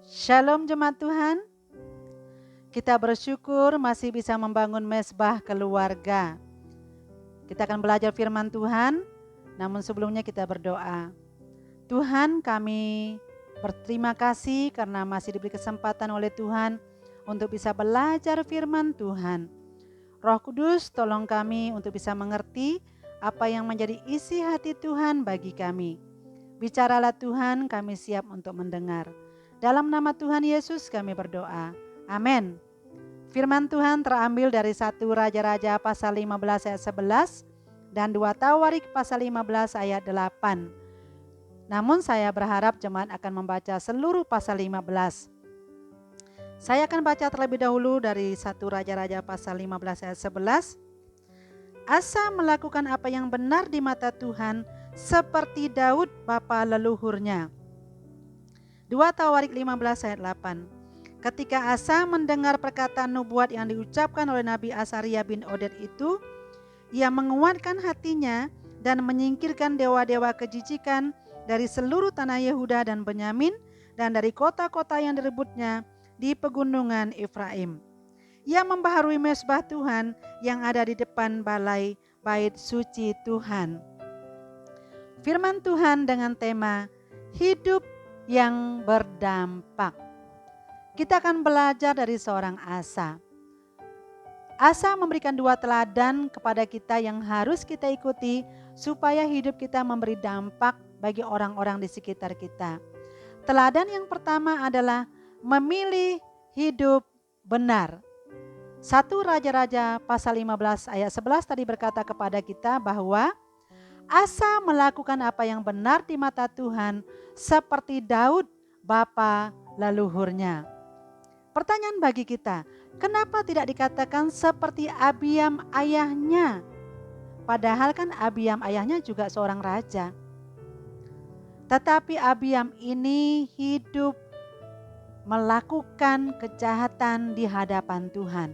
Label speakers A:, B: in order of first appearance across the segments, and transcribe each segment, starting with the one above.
A: Shalom jemaat Tuhan, kita bersyukur masih bisa membangun mezbah keluarga. Kita akan belajar firman Tuhan, namun sebelumnya kita berdoa. Tuhan, kami berterima kasih karena masih diberi kesempatan oleh Tuhan untuk bisa belajar firman Tuhan. Roh Kudus, tolong kami untuk bisa mengerti apa yang menjadi isi hati Tuhan bagi kami. Bicaralah Tuhan, kami siap untuk mendengar. Dalam nama Tuhan Yesus kami berdoa. Amin. Firman Tuhan terambil dari 1 Raja-Raja pasal 15 ayat 11 dan 2 Tawarik pasal 15 ayat 8. Namun saya berharap jemaat akan membaca seluruh pasal 15. Saya akan baca terlebih dahulu dari 1 Raja-Raja pasal 15 ayat 11. Asa melakukan apa yang benar di mata Tuhan seperti Daud bapa leluhurnya. 2 Tawarik 15 ayat 8. Ketika Asa mendengar perkataan nubuat yang diucapkan oleh Nabi Asaria bin Oded itu, ia menguatkan hatinya dan menyingkirkan dewa-dewa kejijikan dari seluruh tanah Yehuda dan Benyamin dan dari kota-kota yang direbutnya di pegunungan Efraim. Ia membaharui mezbah Tuhan yang ada di depan balai bait suci Tuhan. Firman Tuhan dengan tema hidup yang berdampak. Kita akan belajar dari seorang Asa. Asa memberikan 2 teladan kepada kita yang harus kita ikuti supaya hidup kita memberi dampak bagi orang-orang di sekitar kita. Teladan yang pertama adalah memilih hidup benar. 1 Raja-Raja pasal 15 ayat 11 tadi berkata kepada kita bahwa Asa melakukan apa yang benar di mata Tuhan seperti Daud bapa leluhurnya. Pertanyaan bagi kita, kenapa tidak dikatakan seperti Abiam ayahnya? Padahal kan Abiam ayahnya juga seorang raja. Tetapi Abiam ini hidup melakukan kejahatan di hadapan Tuhan.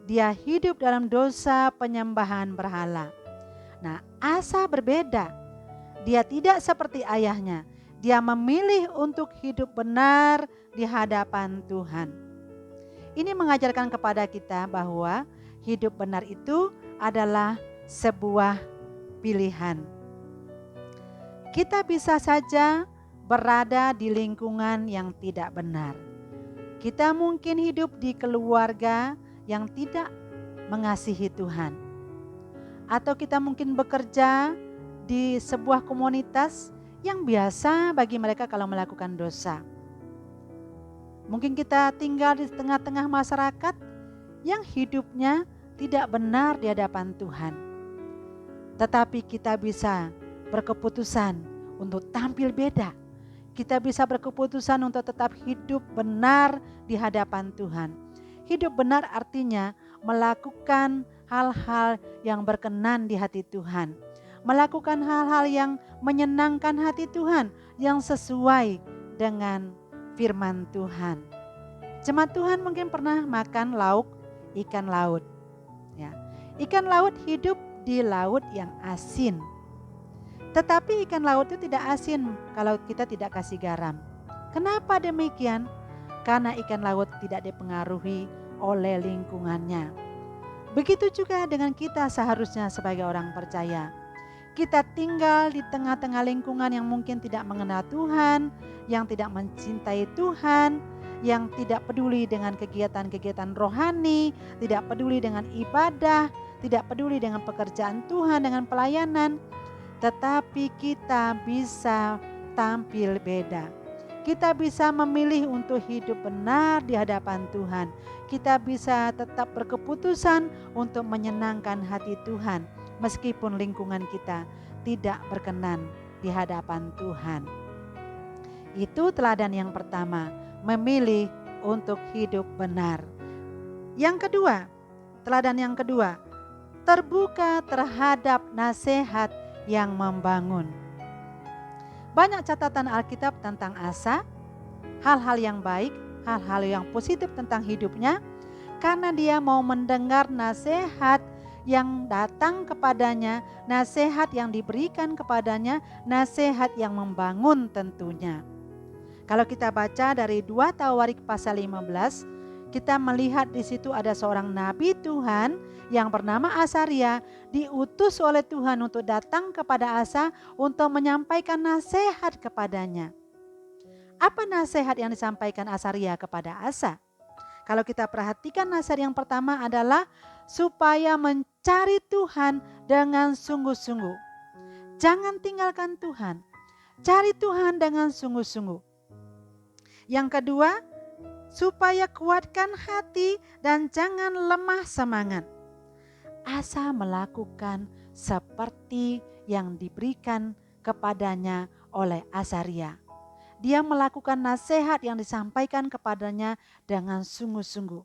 A: Dia hidup dalam dosa penyembahan berhala. Nah, Asa berbeda. Dia tidak seperti ayahnya. Dia memilih untuk hidup benar di hadapan Tuhan. Ini mengajarkan kepada kita bahwa hidup benar itu adalah sebuah pilihan. Kita bisa saja berada di lingkungan yang tidak benar. Kita mungkin hidup di keluarga yang tidak mengasihi Tuhan. Atau kita mungkin bekerja di sebuah komunitas yang biasa bagi mereka kalau melakukan dosa. Mungkin kita tinggal di tengah-tengah masyarakat yang hidupnya tidak benar di hadapan Tuhan. Tetapi kita bisa berkeputusan untuk tampil beda. Kita bisa berkeputusan untuk tetap hidup benar di hadapan Tuhan. Hidup benar artinya melakukan hal-hal yang berkenan di hati Tuhan. Melakukan hal-hal yang menyenangkan hati Tuhan, yang sesuai dengan firman Tuhan. Jemaat Tuhan mungkin pernah makan lauk ikan laut. Ya. Ikan laut hidup di laut yang asin. Tetapi ikan laut itu tidak asin kalau kita tidak kasih garam. Kenapa demikian? Karena ikan laut tidak dipengaruhi oleh lingkungannya. Begitu juga dengan kita seharusnya sebagai orang percaya. Kita tinggal di tengah-tengah lingkungan yang mungkin tidak mengenal Tuhan, yang tidak mencintai Tuhan, yang tidak peduli dengan kegiatan-kegiatan rohani, tidak peduli dengan ibadah, tidak peduli dengan pekerjaan Tuhan, dengan pelayanan. Tetapi kita bisa tampil beda. Kita bisa memilih untuk hidup benar di hadapan Tuhan. Kita bisa tetap berkeputusan untuk menyenangkan hati Tuhan meskipun lingkungan kita tidak berkenan di hadapan Tuhan. Itu teladan yang pertama, memilih untuk hidup benar. Yang kedua, teladan yang kedua, terbuka terhadap nasihat yang membangun. Banyak catatan Alkitab tentang Asa, hal-hal yang baik, hal-hal yang positif tentang hidupnya, karena dia mau mendengar nasihat yang datang kepadanya, nasihat yang diberikan kepadanya, nasihat yang membangun tentunya. Kalau kita baca dari 2 Tawarik pasal 15, kita melihat di situ ada seorang nabi Tuhan yang bernama Asaria, diutus oleh Tuhan untuk datang kepada Asa untuk menyampaikan nasihat kepadanya. Apa nasihat yang disampaikan Asaria kepada Asa? Kalau kita perhatikan nasihat yang pertama adalah supaya mencari Tuhan dengan sungguh-sungguh. Jangan tinggalkan Tuhan. Cari Tuhan dengan sungguh-sungguh. Yang kedua, supaya kuatkan hati dan jangan lemah semangat. Asa melakukan seperti yang diberikan kepadanya oleh Asaria. Dia melakukan nasihat yang disampaikan kepadanya dengan sungguh-sungguh.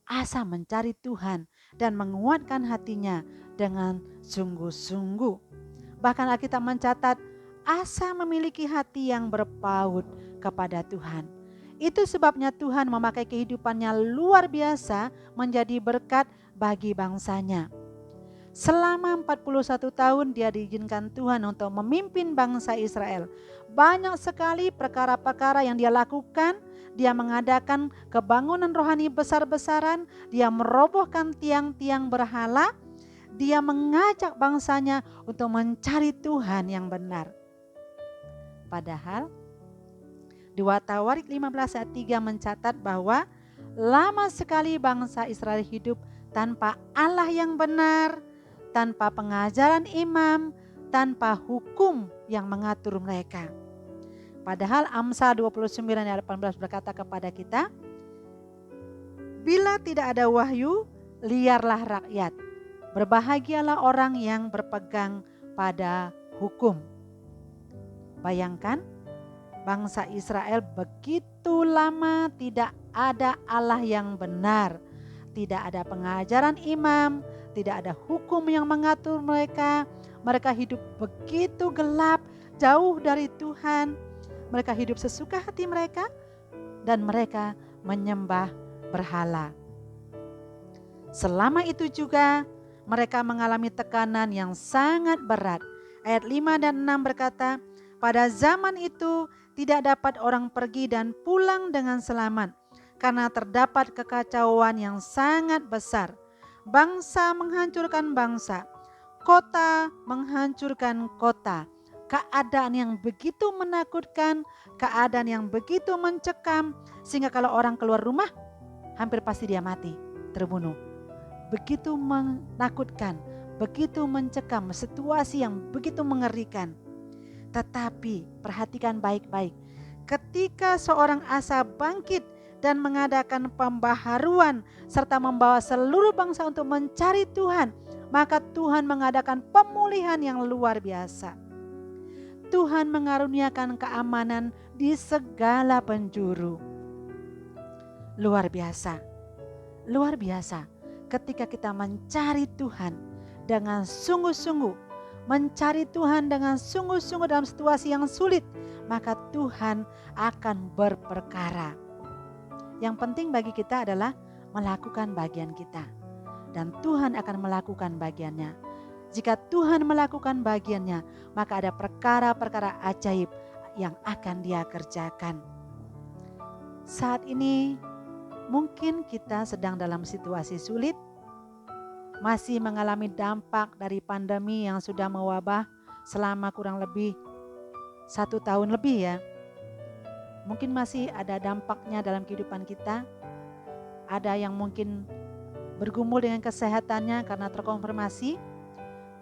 A: Asa mencari Tuhan dan menguatkan hatinya dengan sungguh-sungguh. Bahkan Alkitab mencatat, Asa memiliki hati yang berpaut kepada Tuhan. Itu sebabnya Tuhan memakai kehidupannya luar biasa menjadi berkat bagi bangsanya. Selama 41 tahun dia diizinkan Tuhan untuk memimpin bangsa Israel. Banyak sekali perkara-perkara yang dia lakukan. Dia mengadakan kebangunan rohani besar-besaran. Dia merobohkan tiang-tiang berhala. Dia mengajak bangsanya untuk mencari Tuhan yang benar. Padahal 2 Tawarik 15 ayat 3 mencatat bahwa lama sekali bangsa Israel hidup tanpa Allah yang benar, tanpa pengajaran imam, tanpa hukum yang mengatur mereka. Padahal Amsal 29 ayat 18 berkata kepada kita, bila tidak ada wahyu, liarlah rakyat. Berbahagialah orang yang berpegang pada hukum. Bayangkan, bangsa Israel begitu lama tidak ada Allah yang benar. Tidak ada pengajaran imam, tidak ada hukum yang mengatur mereka. Mereka hidup begitu gelap, jauh dari Tuhan. Mereka hidup sesuka hati mereka dan mereka menyembah berhala. Selama itu juga mereka mengalami tekanan yang sangat berat. Ayat 5 dan 6 berkata, pada zaman itu tidak dapat orang pergi dan pulang dengan selamat karena terdapat kekacauan yang sangat besar. Bangsa menghancurkan bangsa, kota menghancurkan kota. Keadaan yang begitu menakutkan, keadaan yang begitu mencekam, sehingga kalau orang keluar rumah, hampir pasti dia mati, terbunuh. Begitu menakutkan, begitu mencekam, situasi yang begitu mengerikan. Tetapi perhatikan baik-baik, ketika seorang Asa bangkit dan mengadakan pembaharuan serta membawa seluruh bangsa untuk mencari Tuhan, maka Tuhan mengadakan pemulihan yang luar biasa. Tuhan mengaruniakan keamanan di segala penjuru. Luar biasa, luar biasa ketika kita mencari Tuhan dengan sungguh-sungguh. Mencari Tuhan dengan sungguh-sungguh dalam situasi yang sulit, maka Tuhan akan berperkara. Yang penting bagi kita adalah melakukan bagian kita, dan Tuhan akan melakukan bagiannya. Jika Tuhan melakukan bagiannya, maka ada perkara-perkara ajaib yang akan Dia kerjakan. Saat ini mungkin kita sedang dalam situasi sulit, masih mengalami dampak dari pandemi yang sudah mewabah selama kurang lebih 1 tahun lebih ya. Mungkin masih ada dampaknya dalam kehidupan kita. Ada yang mungkin bergumul dengan kesehatannya karena terkonfirmasi,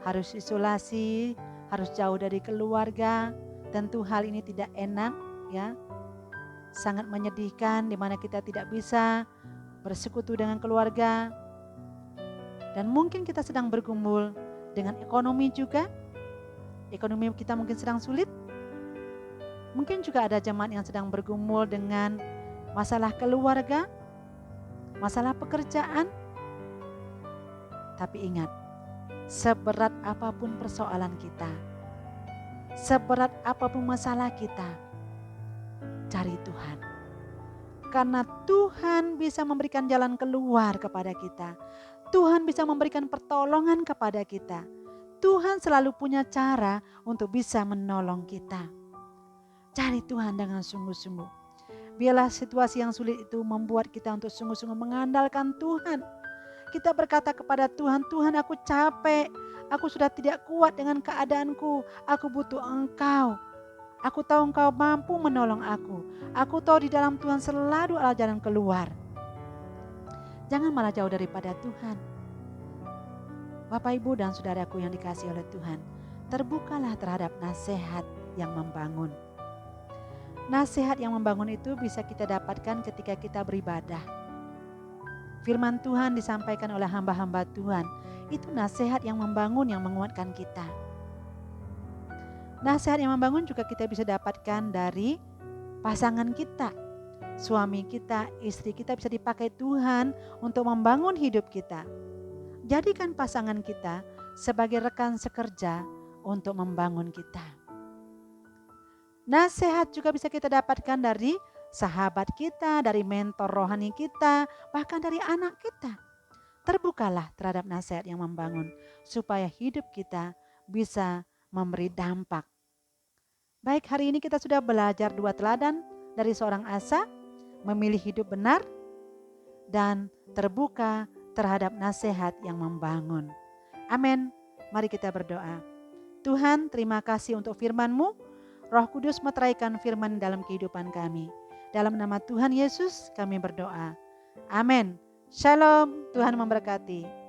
A: harus isolasi, harus jauh dari keluarga. Tentu hal ini tidak enak ya. Sangat menyedihkan di mana kita tidak bisa bersekutu dengan keluarga. Dan mungkin kita sedang bergumul dengan ekonomi juga. Ekonomi kita mungkin sedang sulit. Mungkin juga ada jemaat yang sedang bergumul dengan masalah keluarga, masalah pekerjaan. Tapi ingat, seberat apapun persoalan kita, seberat apapun masalah kita, cari Tuhan. Karena Tuhan bisa memberikan jalan keluar kepada kita. Tuhan bisa memberikan pertolongan kepada kita. Tuhan selalu punya cara untuk bisa menolong kita. Cari Tuhan dengan sungguh-sungguh. Biarlah situasi yang sulit itu membuat kita untuk sungguh-sungguh mengandalkan Tuhan. Kita berkata kepada Tuhan, Tuhan aku capek, aku sudah tidak kuat dengan keadaanku, aku butuh Engkau. Aku tahu Engkau mampu menolong aku. Aku tahu di dalam Tuhan selalu ada jalan keluar. Jangan malah jauh daripada Tuhan. Bapak, Ibu, dan saudaraku yang dikasihi oleh Tuhan, terbukalah terhadap nasihat yang membangun. Nasihat yang membangun itu bisa kita dapatkan ketika kita beribadah. Firman Tuhan disampaikan oleh hamba-hamba Tuhan. Itu nasihat yang membangun, yang menguatkan kita. Nasihat yang membangun juga kita bisa dapatkan dari pasangan kita. Suami kita, istri kita bisa dipakai Tuhan untuk membangun hidup kita. Jadikan pasangan kita sebagai rekan sekerja untuk membangun kita. Nasihat juga bisa kita dapatkan dari sahabat kita, dari mentor rohani kita, bahkan dari anak kita. Terbukalah terhadap nasihat yang membangun supaya hidup kita bisa memberi dampak. Baik, hari ini kita sudah belajar 2 teladan dari seorang Asa, memilih hidup benar dan terbuka terhadap nasihat yang membangun. Amin. Mari kita berdoa. Tuhan, terima kasih untuk firman-Mu. Roh Kudus meteraikan firman dalam kehidupan kami. Dalam nama Tuhan Yesus kami berdoa. Amin. Shalom, Tuhan memberkati.